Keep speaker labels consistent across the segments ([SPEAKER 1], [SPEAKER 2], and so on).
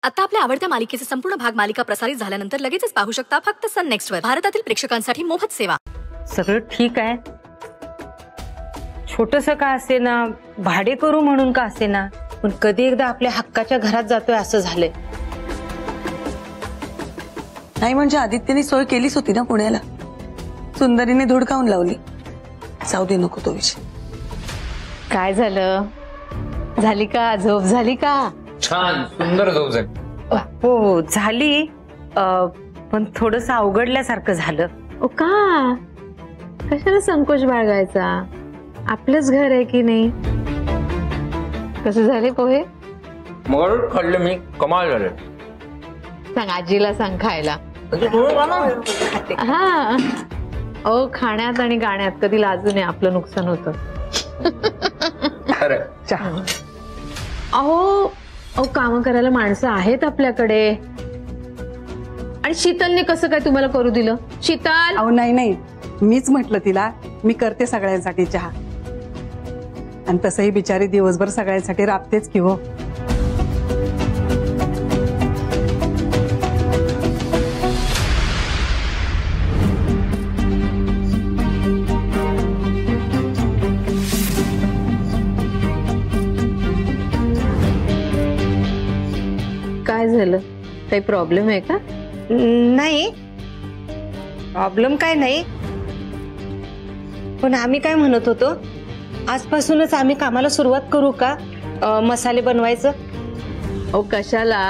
[SPEAKER 1] आता आपल्या आवडत्या मालिकेचे संपूर्ण भाग मालिका प्रसारित झाल्यानंतर लगेचच पाहू शकता फक्त सन नेक्स्ट वर। भारतातील प्रेक्षकांसाठी मोफत सेवा।
[SPEAKER 2] सगळं ठीक आहे, छोटंसं का असेना, भाडे करू म्हणून का असेना, पण कधी एकदा आपल्या हक्काच्या घरात जातोय असं झालंय।
[SPEAKER 3] नाही म्हणजे आदित्यने सोय केलीच होती ना पुण्याला, सुंदरीने धुडकावून लावली। जाऊ दे, नको तो विषय।
[SPEAKER 4] काय झालं, झाली का झोप, झाली का?
[SPEAKER 5] छान सुंदर झोप झाली।
[SPEAKER 2] हो झाली, पण थोडंसं अवघडल्यासारखं झालं।
[SPEAKER 4] ओ का, कशाला संकोच बाळगायचा, आपलंच घर आहे की नाही। कसे झाले पोहे?
[SPEAKER 5] मग खाल्ले मी, कमाल झाले।
[SPEAKER 4] सांग आजीला, सांग खायला। हा ओ, खाण्यात आणि गाण्यात कधी लाजू नये, आपलं नुकसान होतं। अहो अहो, काम करायला माणसं आहेत आपल्याकडे। आणि शीतलने कसं काय तुम्हाला करू दिलं? शीतल,
[SPEAKER 6] अहो नाही नाही, मीच म्हटलं तिला मी करते सगळ्यांसाठी चहा, आणि तसंही बिचारी दिवसभर सगळ्यांसाठी राबतेच की हो।
[SPEAKER 4] काय झालं, काही प्रॉब्लेम आहे का?
[SPEAKER 2] नाही, प्रॉब्लेम काय नाही, पण आम्ही काय म्हणत होतो, आजपासूनच आम्ही कामाला सुरुवात करू का, मसाले बनवायचं?
[SPEAKER 4] ओ कशाला,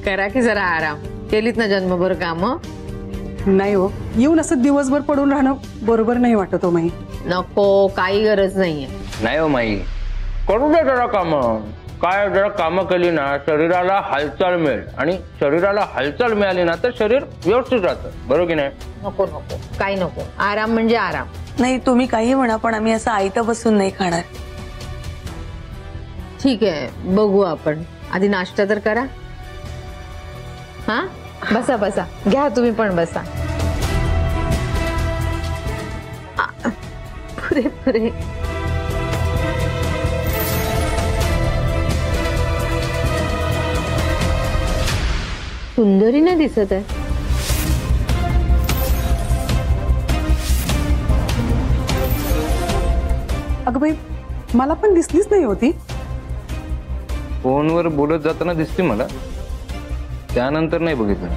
[SPEAKER 4] करा की जरा आराम, केलीत ना जन्मभर काम।
[SPEAKER 6] नाही हो, येऊन असं दिवसभर पडून राहणं बरोबर नाही वाटत हो माई।
[SPEAKER 4] नको, काही गरज नाहीये।
[SPEAKER 5] नाही हो माई, करू दे जरा काम। काय जरा कामं केली ना, शरीराला हालचाल मिळेल, आणि शरीराला हालचाल मिळाली ना तर शरीर व्यवस्थित राहतं, बरोबर की नाही?
[SPEAKER 4] नको नको, काही नको, आराम म्हणजे आराम।
[SPEAKER 3] नाही तुम्ही काही म्हणा, पण आम्ही असं आयतं बसून नाही खाणार।
[SPEAKER 4] ठीक आहे, बघू आपण, आधी नाश्ता तर करा। हा बसा बसा, घ्या तुम्ही पण बसा। पुरे पुरे सुंदरी नाही दिसत आहे।
[SPEAKER 6] अगं बाई, मला पण दिसलीच नाही होती।
[SPEAKER 5] फोनवर बोलत जाताना दिसते मला, त्यानंतर नाही बघितलं।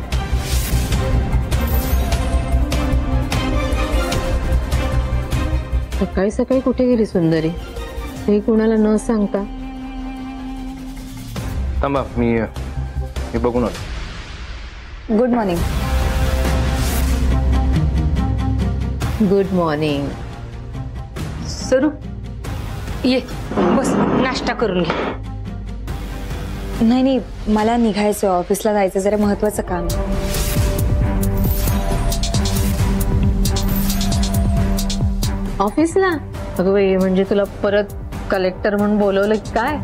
[SPEAKER 4] सकाळी सकाळी कुठे गेली सुंदरी, हे कुणाला न सांगता?
[SPEAKER 5] थांबा, मी बघून आलो।
[SPEAKER 3] Good morning.
[SPEAKER 4] Good morning.
[SPEAKER 2] सरू ये, बस नाश्ता करून घे।
[SPEAKER 7] नाही नाही, मला निघायचं, ऑफिसला जायचं, जरा महत्वाचं काम।
[SPEAKER 4] ऑफिसला? अगं बाई, म्हणजे तुला परत कलेक्टर म्हणून बोलवलं की काय?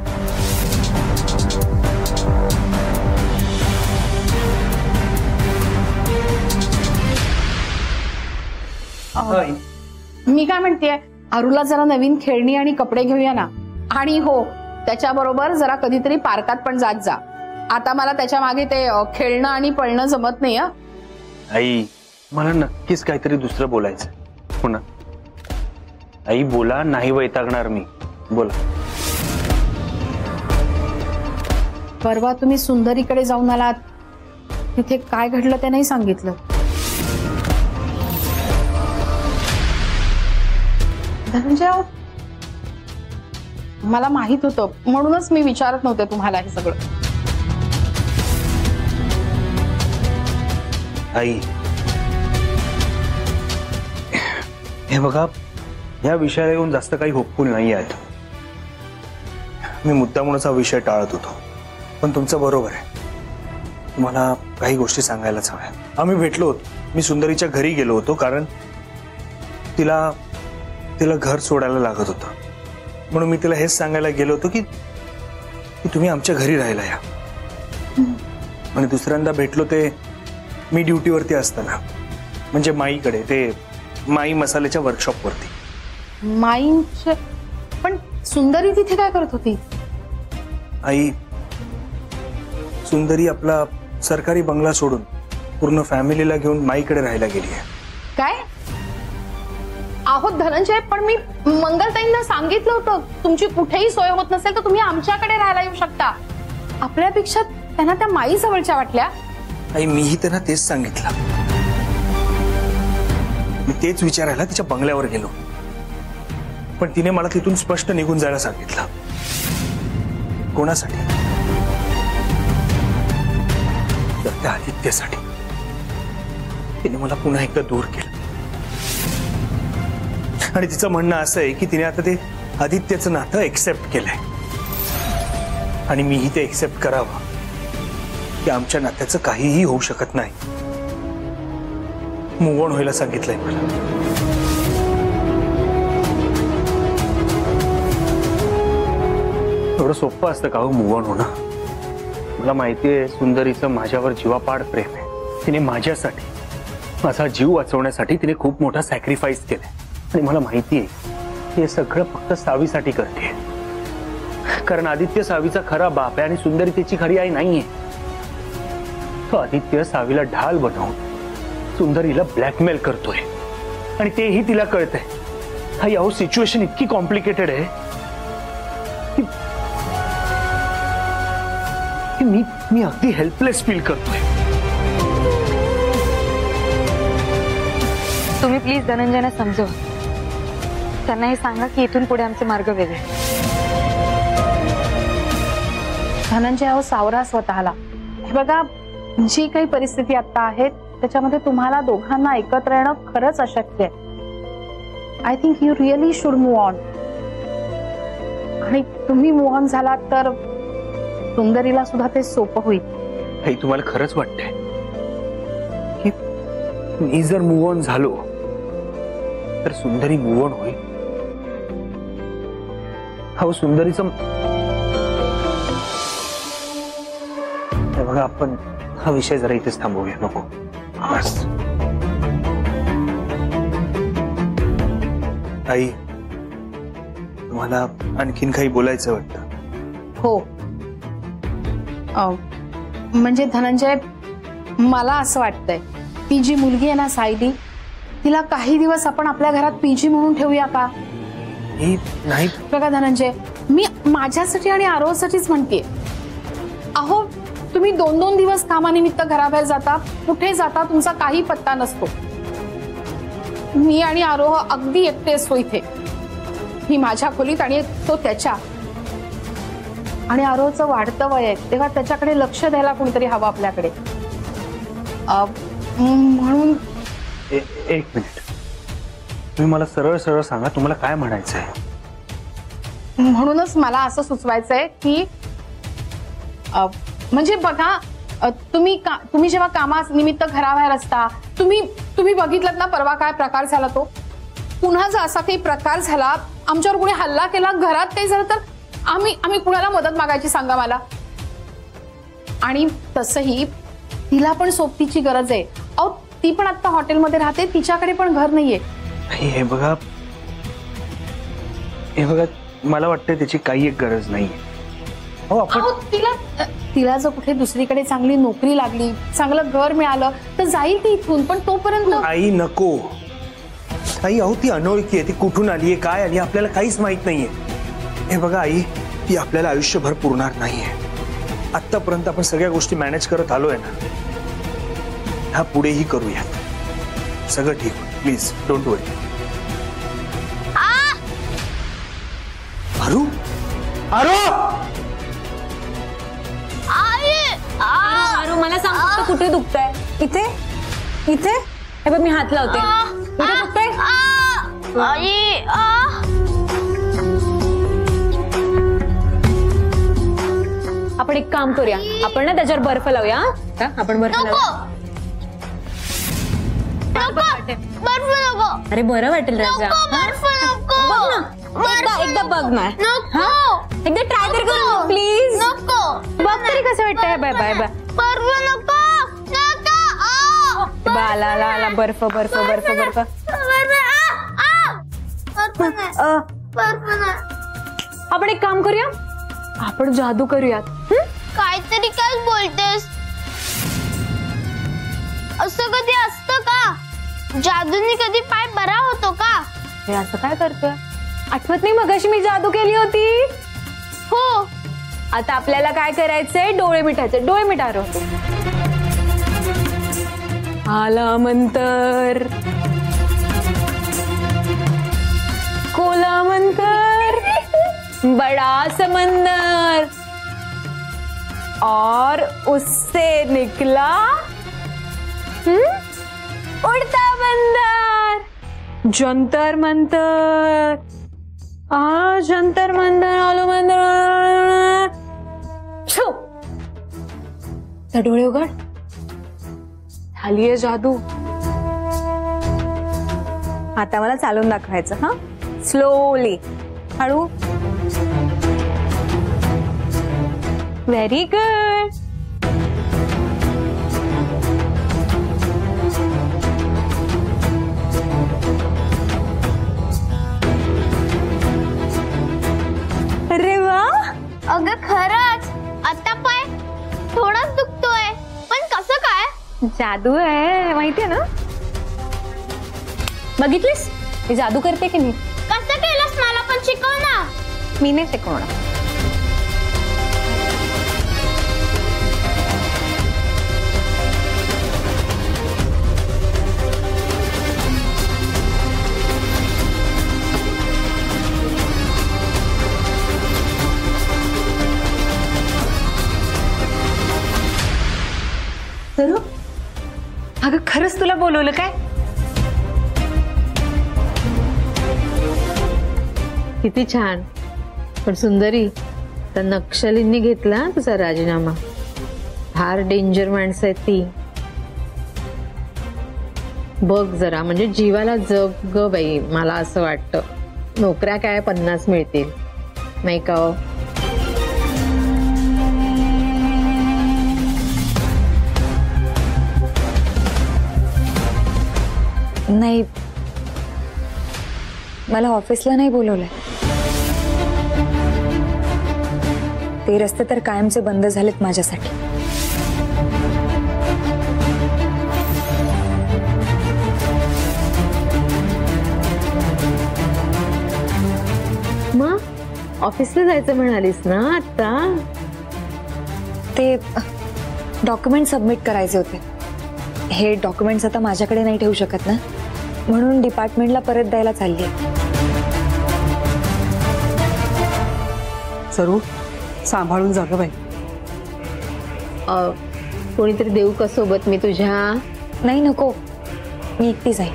[SPEAKER 8] मी काय म्हणतेय, अरुला जरा नवीन खेळणी आणि कपडे घेऊया ना, आणि हो त्याच्याबरोबर जरा कधीतरी पार्कात पण जात जा। आता मला त्याच्या मागे ते खेळणं आणि पळणं जमत नाही।
[SPEAKER 9] आई, मला नक्कीच काहीतरी दुसरं बोलायचं हो ना। आई बोला, नाही वैतागणार मी, बोला।
[SPEAKER 8] परवा तुम्ही सुंदरीकडे जाऊन आलात, तिथे काय घडलं ते नाही सांगितलं। धनंजय, मला माहित होतं, म्हणूनच मी विचारत नव्हते तुम्हाला हे सगळं।
[SPEAKER 9] आई हे बघा, या विषयाला येऊन जास्त काही होपफुल नाही आहेत। मी मुद्दामूनच हा विषय टाळत होतो, पण तुमचं बरोबर आहे, तुम्हाला काही गोष्टी सांगायलाच हव्या। आम्ही भेटलो होतो, मी सुंदरीच्या घरी गेलो होतो, कारण तिला घर सोडायला लागत होतं, म्हणून मी तिला हेच सांगायला गेलो होतो की तुम्ही आमच्या घरी राहायला या। आणि दुसऱ्यांदा भेटलो ते मी ड्युटीवरती असताना, म्हणजे माईकडे, ते माई मसाल्याच्या वर्कशॉपवरती।
[SPEAKER 8] माईंच्या? पण सुंदरी तिथे काय करत होती?
[SPEAKER 9] आई, सुंदरी आपला सरकारी बंगला सोडून पूर्ण फॅमिलीला घेऊन माईकडे राहायला गेली आहे.
[SPEAKER 8] काय आहोत धनंजय, पण मी मंगलताईंना सांगितलं होतं तुमची कुठेही सोय होत नसेल तर तुम्ही आमच्याकडे राहायला येऊ शकता. आपल्यापेक्षा त्यांना त्या माई जवळच्या वाटल्या.
[SPEAKER 9] आई मीही त्यांना तेच सांगितलं. मी तेच विचारायला तिच्या बंगल्यावर गेलो, पण तिने मला तिथून स्पष्ट निघून जायला सांगितलं. कोणासाठी? तर त्या आदित्यसाठी. तिने मला पुन्हा एकदा दूर केलं आणि तिचं म्हणणं असं आहे की तिने आता ते आदित्यचं नातं एक्सेप्ट केलंय आणि मीही ते एक्सेप्ट करावं की आमच्या नात्याचं काहीही होऊ शकत नाही. मूव्ह ऑन व्हायला सांगितलंय मला. एवढं सोपं असतं का हो मूव्ह ऑन होणं? मला माहितीये सुंदरीचं माझ्यावर जीवापाड प्रेम आहे. तिने माझ्यासाठी, माझा जीव वाचवण्यासाठी तिने खूप मोठा सॅक्रिफाईस केलाय आणि मला माहितीये हे सगळं फक्त सावीसाठी करते. कारण आदित्य सावीचा खरा बाप आहे आणि सुंदरी त्याची खरी आई नाहीये. तो आदित्य सावीला ढाल बनवून सुंदरीला ब्लॅकमेल करतोय आणि तेही तिला कळतंय. हा याहो सिच्युएशन इतकी कॉम्प्लिकेटेड आहे की मी अगदी हेल्पलेस फील करतोय.
[SPEAKER 7] तुम्ही प्लीज धनंजयना समजवा. त्यांना हे सांगा की इथून पुढे आमचे मार्ग वेगळे.
[SPEAKER 8] धनंजय अहो सावरा स्वतःला. हे बघा जी काही परिस्थिती आता आहे त्याच्यामध्ये तुम्हाला दोघांना एकत्र येणं खरंच अशक्य आहे. I think you really should move on. आणि तुम्ही मूव्ह ऑन झालात तर सुंदरीला सुद्धा ते सोपं होईल.
[SPEAKER 9] हे तुम्हाला खरंच वाटतंय की मी जर मूव्ह ऑन झालो तर सुंदरी मूव्ह ऑन होईल? हा सुंदरीचं बघा, आपण हा विषय जरा इथेच थांबवूया. नको बस. आई तुम्हाला आणखीन काही बोलायचं वाटतं?
[SPEAKER 8] हो म्हणजे धनंजय मला असं वाटतंय ती जी मुलगी आहे ना सायली, तिला काही दिवस आपण आपल्या घरात पीजी म्हणून ठेवूया का?
[SPEAKER 9] नाही
[SPEAKER 8] बघा धनंजय, मी माझ्यासाठी आणि आरोहसाठीच म्हणते. अहो तुम्ही 2-2 दिवस कामानिमित्त घराबाहेर जाता, कुठे जाता तुमचा काही पत्ता नसतो. मी आणि आरोह अगदी एकटे असतो इथे. मी माझ्या खोलीत आणि तो त्याच्या. आणि आरोहचं वाढतं वय आहे तेव्हा त्याच्याकडे लक्ष द्यायला कोणीतरी हवं आपल्याकडे. म्हणून
[SPEAKER 9] एक मिनिट, तुम्ही मला सरळ सरळ सांगा तुम्हाला काय म्हणायचंय?
[SPEAKER 8] म्हणूनच मला असं सुचवायचंय की म्हणजे बघा तुम्ही जेव्हा कामानिमित्त घराबाहेर असता, तुम्ही बघितलं ना परवा काय प्रकार झाला तो. पुन्हा जर असा काही प्रकार झाला, आमच्यावर कोणी हल्ला केला, घरात काही झालं तर आम्ही कुणाला मदत मागायची सांगा मला. आणि तसंही तिला पण सोबतीची गरज आहे. अहो ती पण आता हॉटेलमध्ये राहते, तिच्याकडे पण घर नाहीये.
[SPEAKER 9] हे बघा मला वाटतं त्याची काही एक गरज नाही.
[SPEAKER 8] तिला जर कुठे दुसरीकडे चांगली नोकरी लागली, चांगलं घर मिळालं तर जाईल ती इथून. पण तोपर्यंत
[SPEAKER 9] आई नको. आई अहो ती अनोळखी आहे, ती कुठून आली आहे, काय आली आपल्याला काहीच माहित नाहीये. हे बघा आई, ती आपल्याला आयुष्यभर पुरणार नाहीये. आतापर्यंत आपण सगळ्या गोष्टी मॅनेज करत आलोय ना, ह्या पुढेही करूया. सगळं ठीक, प्लीज डोंट वरी. आरू
[SPEAKER 7] आरू मला सांग कुठे दुखतंय? इथे इथे हे बघ मी हात लावते. कुठे दुखतंय? आपण एक काम करूया, आपण ना त्याच्यावर बर्फ लावूया. आपण बर्फ लावूया. अरे बरं वाटेल राजा. एकदा बघ ना, एकदा ट्राय तर कर प्लीज. बघ तरी कसं वाटतंय. Bye bye bye. आला बर्फ बर्फ बर्फ बर्फ. आपण एक काम करूया, आपण जादू करूयात.
[SPEAKER 10] काहीतरी काय बोलतेस? असं कधी असतं का? जादूने कधी पाय बरा होतो का?
[SPEAKER 7] हे असं काय करतोय? आठवत नाही मगाशी मी जादू केली होती?
[SPEAKER 10] हो.
[SPEAKER 7] आता आपल्याला काय करायचंय? डोळे मिटायचे. डोळे मिटार होतो. आला मंतर, कोला मंतर, बड़ा समंदर और उससे निकला उड़ता बंदर. जंतर मंतर, जंतर मंतर, आलो मंतर. छो, तर डोळे उघड. झालीये जादू. आता मला चालून दाखवायचं. हा, स्लोली, हळू. Very good. अरे वा.
[SPEAKER 10] अगं खरंच आता पाय थोडाच दुखतोय, पण कसं काय?
[SPEAKER 7] जादू आहे, माहितीये ना? बघितलीस मी जादू करते की नाही?
[SPEAKER 10] कसं केलंस? मला पण शिकव ना.
[SPEAKER 7] मी नाही शिकवणार.
[SPEAKER 2] सरू, अगं खरंच तुला बोलवलं काय?
[SPEAKER 4] किती छान. पण सुंदरी, तर नक्षलींनी घेतला तुझा राजीनामा. फार डेंजर माणसं आहेत ती. बघ जरा, म्हणजे जीवाला जग ग बाई. मला असं वाटतं नोकऱ्या काय 50 मिळतील नाही का?
[SPEAKER 11] नाही, मला ऑफिसला नाही बोलवलंय. ते रस्ते तर कायमचे बंद झालेत माझ्यासाठी.
[SPEAKER 4] मग ऑफिसला जायचं म्हणालीस ना आता?
[SPEAKER 11] ते डॉक्युमेंट सबमिट करायचे होते. हे डॉक्युमेंट्स आता माझ्याकडे नाही ठेवू शकत ना, म्हणून डिपार्टमेंटला परत द्यायला चालली.
[SPEAKER 6] सरू, सांभाळून जा गं बाई.
[SPEAKER 4] कोणीतरी देऊ का सोबत मी तुझ्या?
[SPEAKER 11] नाही, नको, मी एकटी जाईन.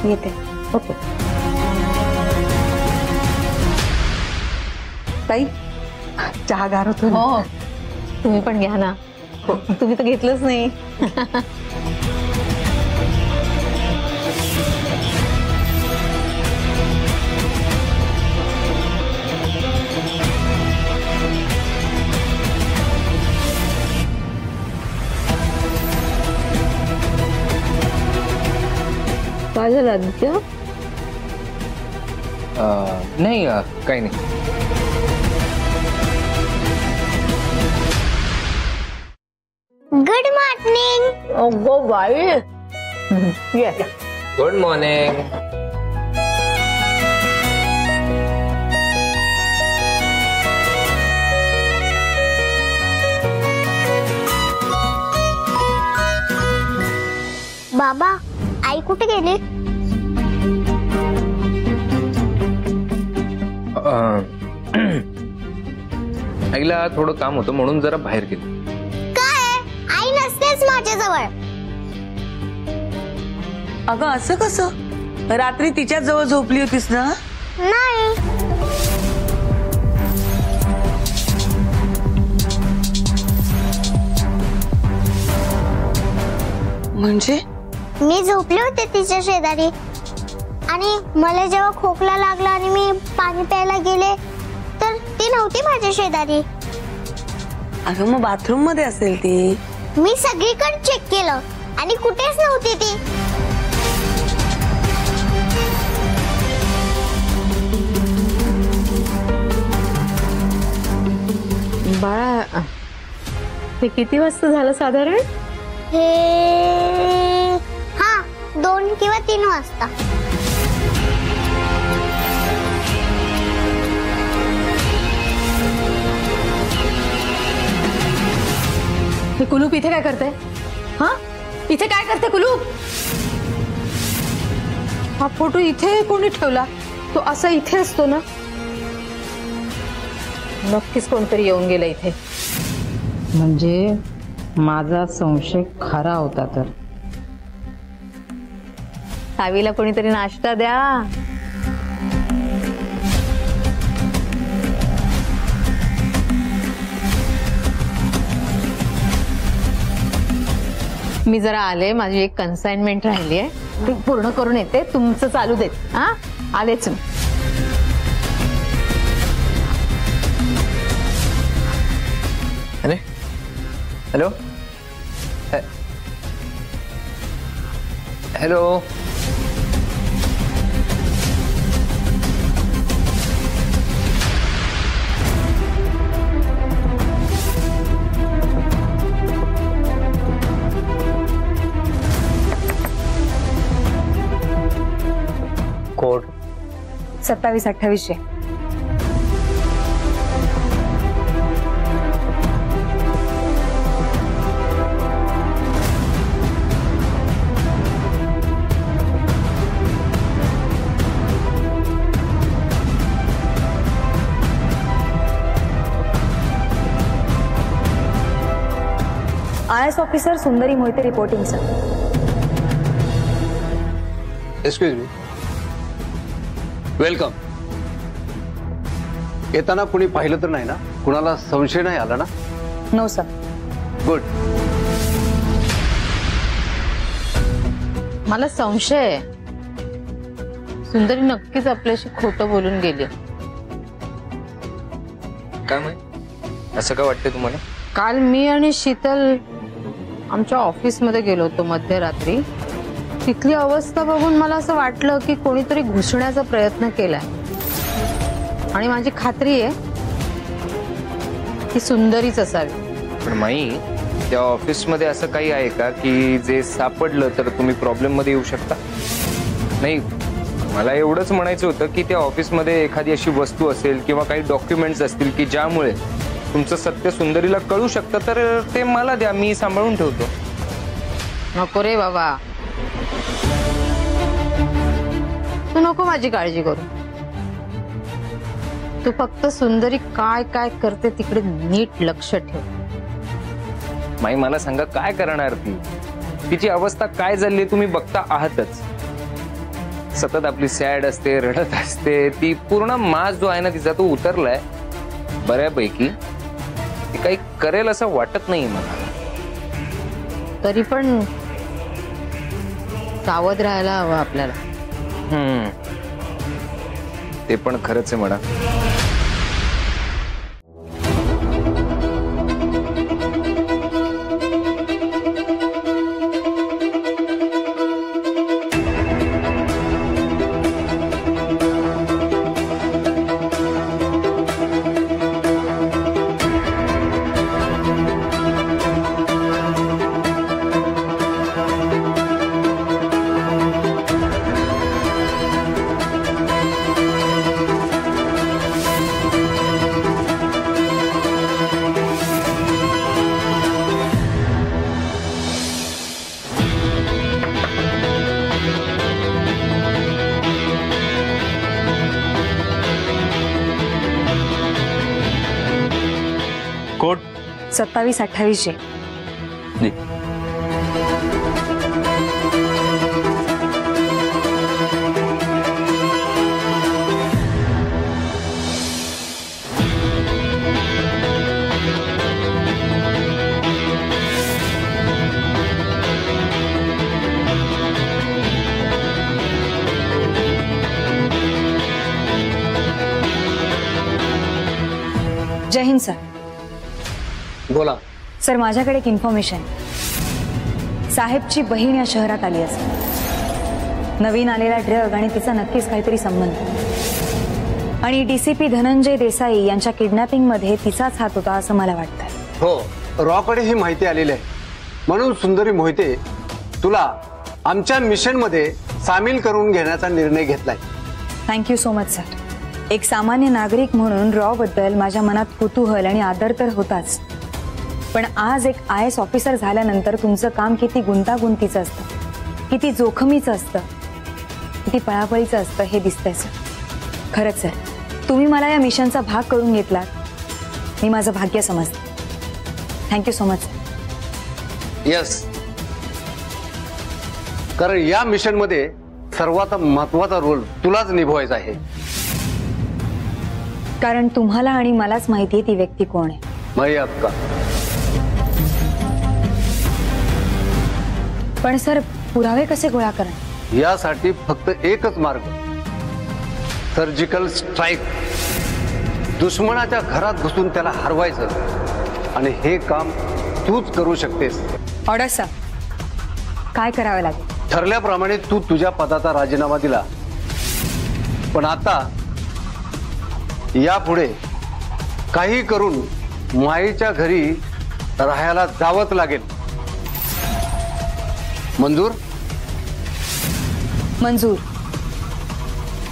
[SPEAKER 11] येते.
[SPEAKER 4] ओके.
[SPEAKER 6] ताई, चहा गार होतो ना?
[SPEAKER 4] हो, तुम्ही पण घ्या ना. तुम्ही तर घेतलंच नाही. काय झालं आदित्य?
[SPEAKER 5] नाही, काही नाही.
[SPEAKER 10] Good morning.
[SPEAKER 4] अगो बाई.
[SPEAKER 5] Good morning.
[SPEAKER 10] बाबा, आई कुठे गेली?
[SPEAKER 5] आईला थोडं काम होतं म्हणून जरा बाहेर गेली.
[SPEAKER 10] आई नसतेच माझ्याजवळ.
[SPEAKER 3] अगं असं कसं? रात्री तिच्या जवळ झोपली होतीस ना?
[SPEAKER 10] नाही.
[SPEAKER 3] म्हणजे?
[SPEAKER 10] मी झोपले होते तिच्या शेजारी आणि मला जेव्हा खोकला लागला आणि मी पाणी प्यायला गेले तर ती नव्हती माझ्या शेजारी.
[SPEAKER 3] अगं मग बाथरूम मध्ये असेल ती.
[SPEAKER 10] मी सगळीकडे चेक केलं आणि कुठेच नव्हती ती.
[SPEAKER 4] बाळा ते किती वाजता झालं साधारण?
[SPEAKER 10] हे 2 किंवा 3 वाजता.
[SPEAKER 8] हे कुलूप इथे काय करते? हा, इथे काय करते कुलूप? हा फोटो इथे कोणी ठेवला? तो असा इथे असतो ना? नक्कीच कोणतरी येऊन गेलं इथे.
[SPEAKER 2] म्हणजे माझा संशय खरा होता तर.
[SPEAKER 4] सावीला कोणीतरी नाश्ता द्या. मी जरा आले, माझी एक कन्साइनमेंट राहिली आहे, ती पूर्ण करून येते. तुमचं चालू देत. हा, आलेच मी.
[SPEAKER 5] अरे hello hello.
[SPEAKER 9] Code
[SPEAKER 11] 27-28. IS officer Sundari Mohite reporting sir.
[SPEAKER 12] Excuse me. Welcome. येताना कुणी पाहिलं तर नाही ना? कुणाला संशय नाही आला ना?
[SPEAKER 11] No sir.
[SPEAKER 12] गुड.
[SPEAKER 4] मला संशय आहे, सुंदरी नक्कीच आपल्याशी खोटं बोलून गेली.
[SPEAKER 5] काय माहित, असं काय वाटतंय तुम्हाला?
[SPEAKER 4] काल मी आणि शीतल आमच्या ऑफिसमध्ये गेलो होतो मध्यरात्री. तिथली अवस्था बघून मला असं वाटलं की कोणीतरी घुसण्याचा प्रयत्न केलाय. आणि माझी खात्री आहे की सुंदरीच असावी.
[SPEAKER 5] पण माई, त्या ऑफिसमध्ये असं काही आहे का की जे सापडलं तर तुम्ही प्रॉब्लेम मध्ये येऊ शकता? नाही, मला एवढंच म्हणायचं होतं की त्या ऑफिसमध्ये एखादी अशी वस्तू असेल किंवा काही डॉक्युमेंट्स असतील की ज्यामुळे तुमचं सत्य सुंदरीला कळू शकतं, तर ते मला द्या, मी सांभाळून ठेवतो.
[SPEAKER 4] नको रे बाबा, तू नको माझी काळजी करू. तू फक्त सुंदरी काय काय करते तिकडे नीट लक्ष ठेव.
[SPEAKER 5] माई, मला सांगा, काय करणार ती? तिची अवस्था काय झाली तुम्ही बघता आहातच. सतत आपली सॅड असते, रडत असते. ती पूर्ण मास जो आहे ना तिचा, तो उतरलाय बऱ्यापैकी. ती काही करेल असं वाटत नाही मला.
[SPEAKER 4] तरी पण सावध राहायला हवं आपल्याला.
[SPEAKER 5] ते पण खरंच आहे म्हणा.
[SPEAKER 9] कोड
[SPEAKER 11] 27-28. जय हिंद सर.
[SPEAKER 12] बोला.
[SPEAKER 11] सर, माझ्याकडे एक इन्फॉर्मेशन. साहेबची बहीण या शहरात आली असेल. नवीन आलेला ड्रग आणि तिचा नक्कीच काहीतरी संबंध. आणि डीसीपी धनंजय देसाई यांच्या किडनॅपिंग मध्ये तिचाच हात होता असं मला वाटतंय.
[SPEAKER 12] हो, रॉकडे ही माहिती आलेली आहे, म्हणून सुंदरी मोहिते तुला आमच्या मिशन मध्ये सामील करून घेण्याचा निर्णय घेतलाय.
[SPEAKER 11] Thank you so much sir. एक सामान्य नागरिक म्हणून रॉ बद्दल माझ्या मनात कुतूहल आणि आदर तर होताच, पण आज एक IAS ऑफिसर झाल्यानंतर तुमचं काम किती गुंतागुंतीचं असतं, किती जोखमीचं असतं, किती पळापळीचं असतं हे दिसतंय सर. खरंच सर, तुम्ही मला या मिशनचा भाग करून घेतलात, मी माझं भाग्य समजते. Thank you so much.
[SPEAKER 12] यस, कारण या मिशन मध्ये सर्वात महत्वाचा रोल तुलाच निभवायचा आहे.
[SPEAKER 11] कारण तुम्हाला आणि मलाच माहिती आहे ती व्यक्ती कोण आहे.
[SPEAKER 12] माई अक्का.
[SPEAKER 11] पण सर, पुरावे कसे गोळा करणार?
[SPEAKER 12] यासाठी फक्त एकच मार्ग, सर्जिकल स्ट्राईक. दुश्मनाच्या घरात घुसून त्याला हरवायचं, आणि हे काम तूच करू शकतेस.
[SPEAKER 11] Order sir. काय करावं लागेल?
[SPEAKER 12] ठरल्याप्रमाणे तू तुझ्या पदाचा राजीनामा दिला, पण आता यापुढे काही करून माईच्या घरी राहायला जावंच लागेल. मंजूर?
[SPEAKER 11] मंजूर.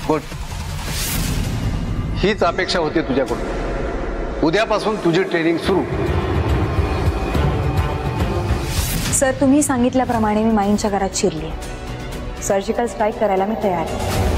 [SPEAKER 12] गुड. हीच अपेक्षा होती तुझ्याकडून. उद्यापासून तुझी ट्रेनिंग सुरू.
[SPEAKER 11] सर, तुम्ही सांगितल्याप्रमाणे मी माईंच्या घरात शिरली. सर्जिकल स्ट्राईक करायला मी तयार आहे.